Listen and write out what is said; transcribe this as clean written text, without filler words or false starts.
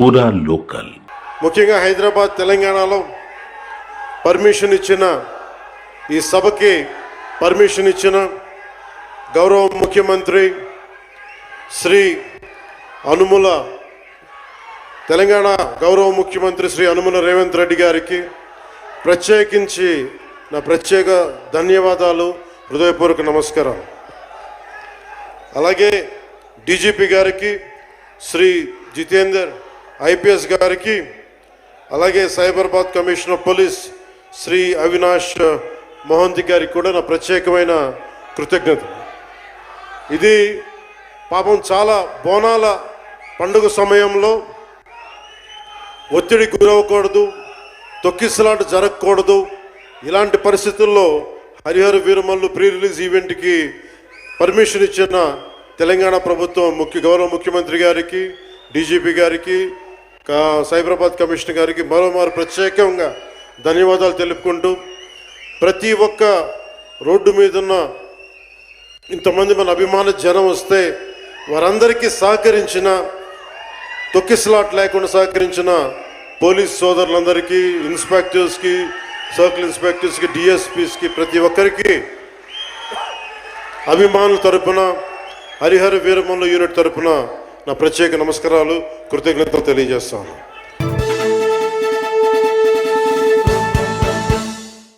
పూరా లోకల్. ముఖ్యంగా హైదరాబాద్ తెలంగాణలో పర్మిషన్ ఇచ్చిన ఈ సభకి పర్మిషన్ ఇచ్చిన గౌరవ ముఖ్యమంత్రి శ్రీ అనుముల తెలంగాణ గౌరవ ముఖ్యమంత్రి శ్రీ అనుముల రేవంత్ రెడ్డి గారికి ప్రత్యేకించి నా ప్రత్యేక ధన్యవాదాలు, హృదయపూర్వక నమస్కారం. అలాగే డీజీపీ గారికి, శ్రీ జితేందర్ ఐపీఎస్ గారికి, అలాగే Cyberabad commissioner of police Shri Avinash Mohanty గారికి కూడా నా ప్రత్యేకమైన కృతజ్ఞత. ఇది పాపం చాలా బోనాల పండుగ సమయంలో ఒత్తిడి గురవ్వకూడదు, తొక్కిసలాట జరగకూడదు. ఇలాంటి పరిస్థితుల్లో హరిహర వీరమల్లు ప్రీ రిలీజ్ ఈవెంట్కి పర్మిషన్ ఇచ్చిన తెలంగాణ ప్రభుత్వం గౌరవ ముఖ్యమంత్రి గారికి, డీజీపీ గారికి, సైబరాబాద్ కమిషనర్ గారికి మరోమారు ప్రత్యేకంగా ధన్యవాదాలు తెలుపుకుంటూ, ప్రతి ఒక్క రోడ్డు మీద ఉన్న ఇంతమంది మన అభిమాన జనం వస్తే వారందరికీ సహకరించిన, తొక్కిసలాట్ లేకుండా సహకరించిన పోలీస్ సోదరులందరికీ, ఇన్స్పెక్టర్స్కి, సర్కిల్ ఇన్స్పెక్టర్స్కి, డిఎస్పీస్కి, ప్రతి ఒక్కరికి అభిమానుల తరపున, హరిహర వీరమల్లు యూనిట్ తరపున నా ప్రత్యేక నమస్కారాలు, కృతజ్ఞతలు తెలియజేస్తాను.